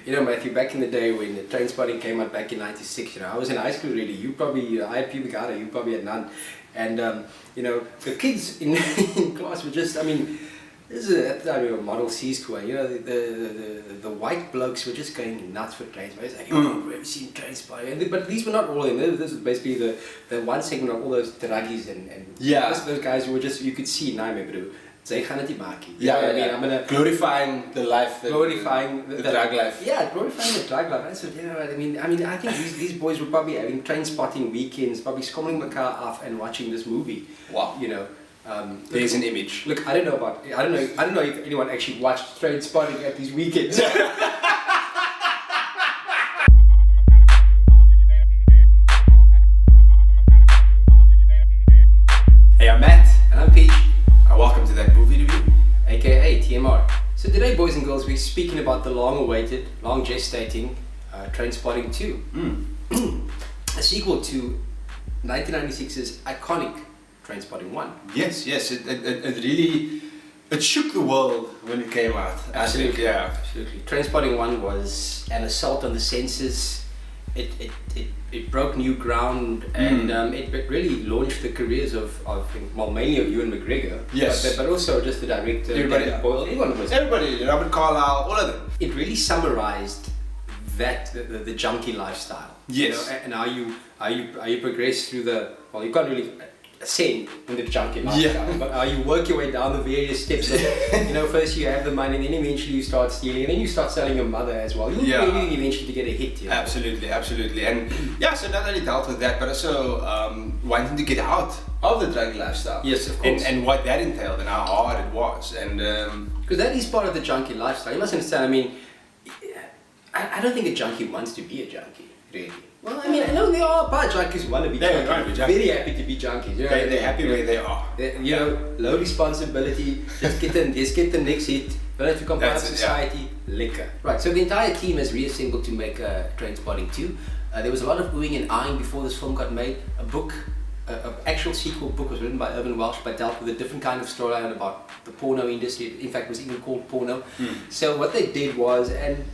You know, Matthew, back in the day when the Trainspotting came out back in '96, you know, I was in high school already. You probably, I had pubic hair, you probably had none. And, you know, the kids in, in class were just, I mean, this is at the time of Model C's kwaai, you know, the white blokes were just going nuts for Trainspotting. It's like, oh, we've ever seen Trainspotting. But these were not all of them. This was basically the one segment of all those druggies and those guys who were just, you could see, nah, bro. They gaan dit maak. I'm gonna glorifying the life, glorifying the drug life. Yeah, glorifying the drug life. That's what, you know what I mean. I think these boys were probably having Trainspotting weekends, probably scomming my car off and watching this movie. Wow. You know, there's an image. Look, I don't know if anyone actually watched Trainspotting at these weekends. Hey, I'm Matt. And I'm Pete. Welcome to that movie review, aka TMR. So today, boys and girls, we're speaking about the long-awaited, long-gestating Trainspotting 2, a sequel to 1996's iconic Trainspotting 1. Yes, it really shook the world when it came out. Absolutely, Absolutely. Trainspotting 1 was an assault on the senses. It broke new ground, and it really launched the careers of mainly of Ewan McGregor. Yes. But also just the director. Everybody, Robert Carlyle, all of them. It really summarized the junkie lifestyle. Yes. You know, and how you progress through you can't really ascend in the junkie lifestyle, but how you work your way down the various steps of, you know, first you have the money, and then eventually you start stealing, and then you start selling your mother as well. You'll really eventually to get a hit. You know? Absolutely. And so not only dealt with that, but also wanting to get out of the drug lifestyle. Yes, of course. And what that entailed and how hard it was. And because that is part of the junkie lifestyle. You must understand, I mean, I don't think a junkie wants to be a junkie, really. Well, I mean, I know there are part junkies who want to be junkies. Very happy to be junkies. You know, they're happy where they are. You know, low responsibility, just get the next hit, don't have to comply with society, liquor. Right, so the entire team has reassembled to make Trainspotting 2. There was a lot of oohing and eyeing before this film got made. An actual sequel book was written by Irvin Welsh, but dealt with a different kind of storyline about the porno industry. In fact, it was even called porno. So what they did was, and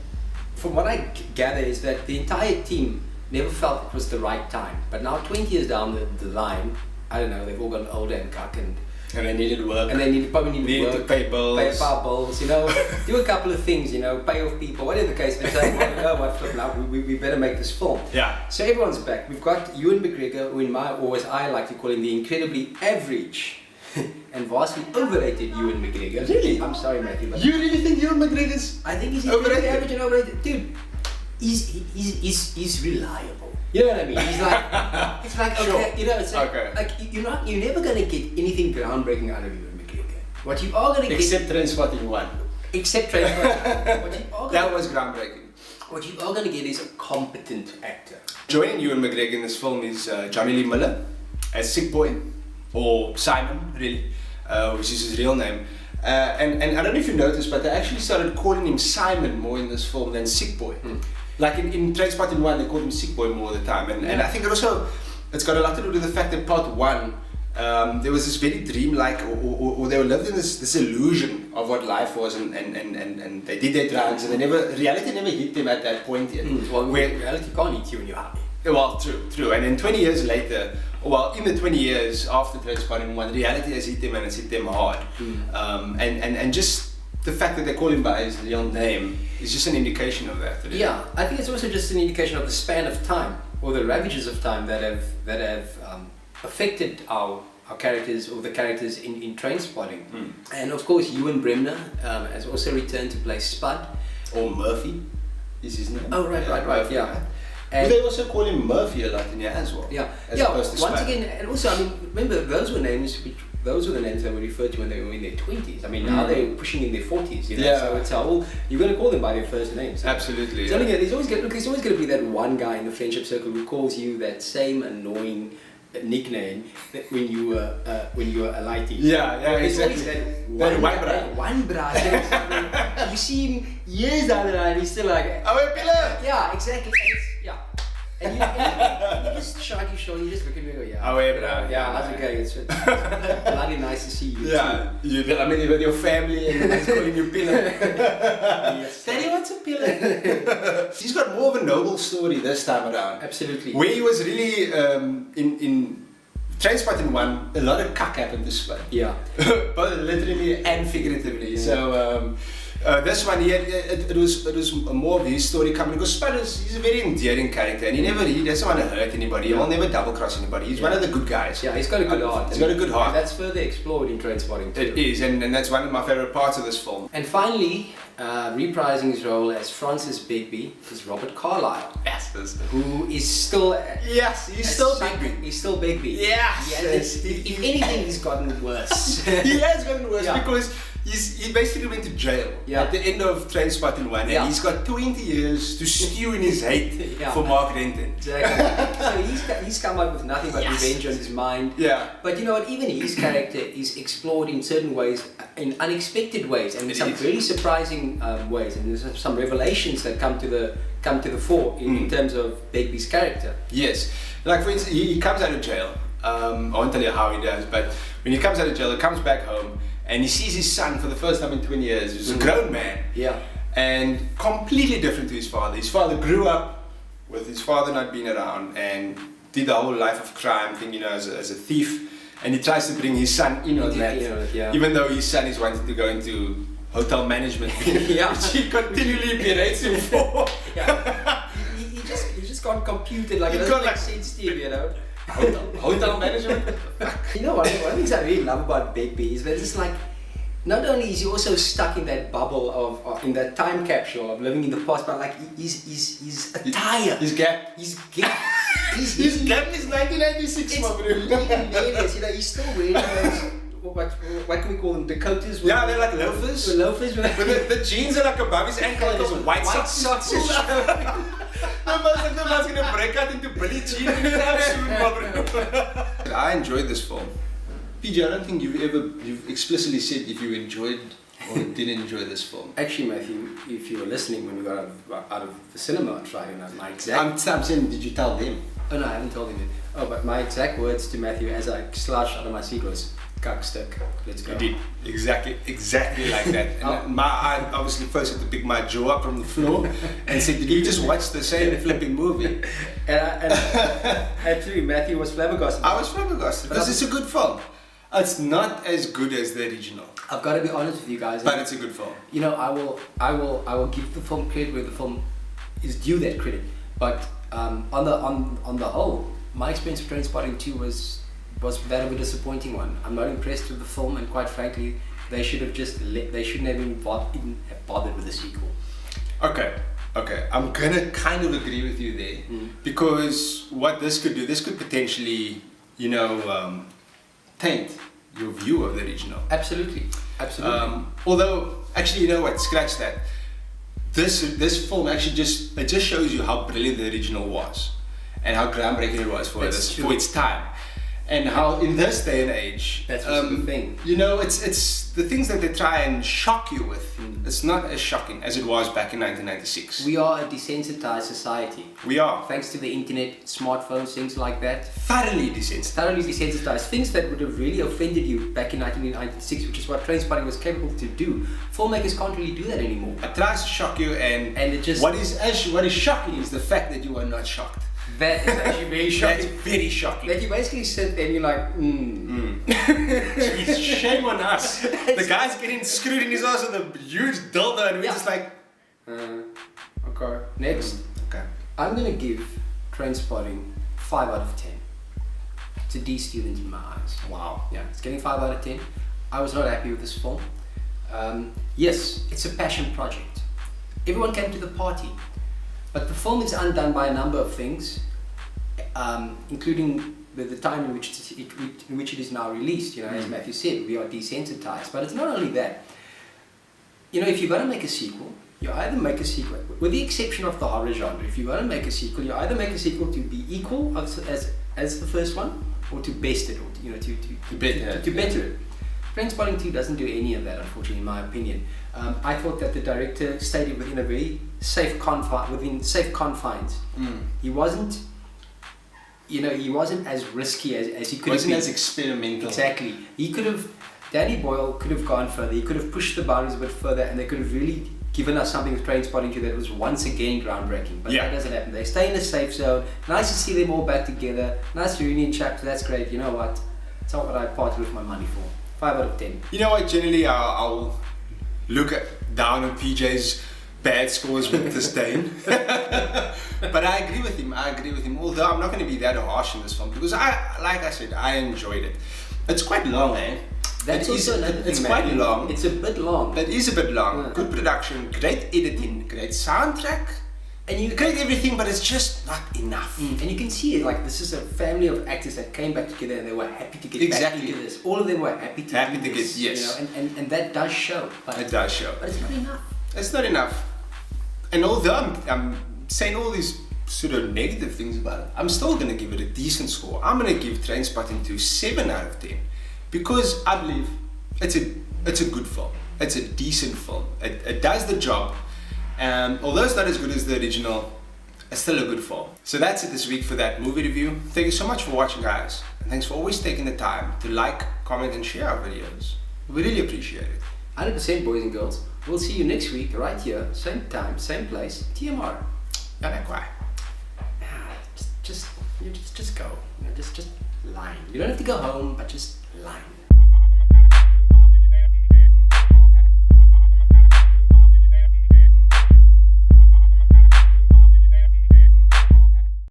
from what I gather, is that the entire team never felt it was the right time. But now 20 years down the line, I don't know, they've all gotten older and cuck and they needed work. And they probably needed work. To pay bills. Pay our bills, you know, do a couple of things, you know, pay off people, whatever the case. They say, well, you know what, flip now, we better make this film. Yeah. So everyone's back. We've got Ewan McGregor, or as I like to call him, the incredibly average and vastly overrated Ewan McGregor. Really? I'm sorry, Matthew. But you really think Ewan McGregor's I think he's overrated? Average and overrated. Dude, he's reliable. You know what I mean? He's like, it's like, okay, you know, it's like you're never gonna get anything groundbreaking out of Ewan McGregor. What you are gonna get, except Trainspotting 1. Except Trainspotting. That was groundbreaking. What you are gonna get is a competent actor. Joining Ewan McGregor in this film is Johnny Lee Miller as Sick Boy, or Simon, really, which is his real name. And I don't know if you noticed, but they actually started calling him Simon more in this film than Sick Boy. Like in Trainspotting 1, they called him Sick Boy more of the time. And I think it's got a lot to do with the fact that part 1, there was this very dreamlike, or they lived in this illusion of what life was, and they did their drugs, and reality never hit them at that point yet. Well, reality can't hit you when you're happy. Well, true. And then 20 years later, in the 20 years after Trainspotting 1, reality has hit them, and it's hit them hard. And just the fact that they call him by his real name is just an indication of that. Really. Yeah, I think it's also just an indication of the span of time, or the ravages of time that have affected our characters, or the characters in Trainspotting. And of course, Ewan Bremner has also returned to play Spud. Or Murphy is his name. Oh, right, Murphy, yeah. And they also call him Murphy a lot in here as well. Yeah, as opposed to once Spud. again, and also, I mean, remember, those were the names that were referred to when they were in their 20s. I mean, now they're pushing in their 40s, you know, so it's you're going to call them by their first names. Absolutely. There's always going to be that one guy in the friendship circle who calls you that same annoying nickname that when you were a lighty. Yeah, It's exactly. always that one bra. You see him years down the line, he's still like, oh, pillar. Yeah, exactly. And you just shrug your shoulder, you just look at me and go, yeah. How's it going? It's bloody nice to see you too. You with your family and everyone's calling you pillar. Yes. Daddy, what's a pillar? villain. He's got more of a noble story this time around. Absolutely. Where he was really in Trainspotting 1, a lot of cuck happened this one. Yeah. Both literally and figuratively. Yeah. So this one, it was more of his story coming, because Spud he's a very endearing character, and he doesn't want to hurt anybody. He will never double cross anybody. He's one of the good guys. Yeah, he's got a good heart. He's got a good heart. And that's further explored in Trainspotting too. It is, and that's one of my favorite parts of this film. And finally, reprising his role as Francis Begbie is Robert Carlyle. Yes, who is still he's still Begbie. He's still Begbie. Yes. If anything, he's gotten worse. He has gotten worse because he basically went to jail at the end of Trainspotting 1, and he's got 20 years to stew in his hate for Mark Renton. Exactly. So he's come up with nothing but revenge on his mind. Yeah. But you know what? Even his character is explored in certain ways, in unexpected ways, and in some very surprising ways. And there's some revelations that come to the fore in terms of Begbie's character. Yes. Like for instance, he comes out of jail. I won't tell you how he does, but when he comes out of jail, he comes back home, and he sees his son for the first time in 20 years. He's a grown man. Yeah. And completely different to his father. His father grew up with his father not being around and did the whole life of crime thing, you know, as a thief. And he tries to bring his son in on that, even though his son is wanting to go into hotel management, which he continually berates him for. He just can't compute it. Like, it doesn't make sense to you know. Hotel management? You know, one of the things I really love about Begbie is that it's like, not only is he also stuck in that bubble of in that time capsule of living in the past, but like he's attire. His gap. His gap. His gap is 1996, my bro. Hilarious. You know, he's still wearing those. What can we call them? Dakotas? Yeah, they're like loafers. Loafers. But the jeans are like above his ankle. There's white socks. The man's gonna break out into Billie Jean anytime soon, my bro. I enjoyed this film. PJ, I don't think you've explicitly said if you enjoyed or didn't enjoy this film. Actually, Matthew, if you were listening when we got out of the cinema on Friday night, my exact... I'm saying, did you tell them? Oh no, I haven't told him yet. Oh, but my exact words to Matthew as I slouched out of my seat was, "Cuck stick, let's go." You did. Exactly like that. And I obviously first had to pick my jaw up from the floor and said, "Did you just watch the same flipping movie?" And actually, Matthew was flabbergasted. I was flabbergasted because it's a good film. It's not as good as the original. I've got to be honest with you guys. But it's a good film. You know, I will give the film credit where the film is due that credit. But on the whole, my experience of Trainspotting 2 was that of a disappointing one. I'm not impressed with the film, and quite frankly, they should have they shouldn't have even bothered with a sequel. Okay, I'm gonna kind of agree with you there, because what this could potentially, you know, taint your view of the original. Absolutely. Although, actually, you know what? Scratch that. This film actually just shows you how brilliant the original was, and how groundbreaking it was for its time. And how in this day and age, that's the thing. You know, it's the things that they try and shock you with. It's not as shocking as it was back in 1996. We are a desensitized society. We are. Thanks to the internet, smartphones, things like that. Thoroughly desensitized. Things that would have really offended you back in 1996, which is what Trainspotting was capable to do. Filmmakers can't really do that anymore. It tries to shock you, and it just... What is shocking is the fact that you are not shocked. That is actually very shocking. That's very shocking. That you basically sit there and you're like, Jeez, shame on us. The guy's getting screwed in his ass with a huge dildo, and we're just like, okay, next. Okay. I'm gonna give Trainspotting 5 out of 10. It's a D student in my eyes. Wow. Yeah, it's getting 5 out of 10. I was not happy with this film. Yes, it's a passion project. Everyone came to the party. But the film is undone by a number of things, including the time in which it is now released. You know, as Matthew said, we are desensitized. But it's not only that. You know, if you're going to make a sequel, you either make a sequel, with the exception of the horror genre, if you're going to make a sequel, you either make a sequel to be equal as the first one, or to best it, or to better it. Trainspotting 2 doesn't do any of that, unfortunately, in my opinion. I thought that the director stayed within a very safe confines. He wasn't, he wasn't as risky as he could have been. Wasn't as experimental. Exactly. Danny Boyle could have gone further. He could have pushed the boundaries a bit further, and they could have really given us something with Trainspotting 2 that was once again groundbreaking. But that doesn't happen. They stay in a safe zone. Nice to see them all back together. Nice reunion chapter. That's great. You know what? It's not what I parted with my money for. 5 out of 10. You know what? Generally, I'll look down on PJ's bad scores with disdain. But I agree with him. Although I'm not going to be that harsh in this film because like I said, I enjoyed it. It's quite long, eh? That's also another thing, it's quite long. It's a bit long. It is a bit long. Yeah. Good production, great editing, great soundtrack, and you great everything, but it's just not enough. And you can see it, like this is a family of actors that came back together and they were happy to get back together. This. All of them were happy to get yes. You know, and that does show. But, it does show. But it's not enough. It's not enough. And although I'm saying all these sort of negative things about it, I'm still going to give it a decent score. I'm going to give Trainspotting 2 7 out of 10 because I believe it's a good film. It's a decent film. It does the job. Although it's not as good as the original, it's still a good film. So that's it this week for that movie review. Thank you so much for watching, guys. And thanks for always taking the time to like, comment and share our videos. We really appreciate it. 100% boys and girls. We'll see you next week right here, same time, same place, TMR. Yeah, kwaai. Just go. You know, just line. You don't have to go home, but just line.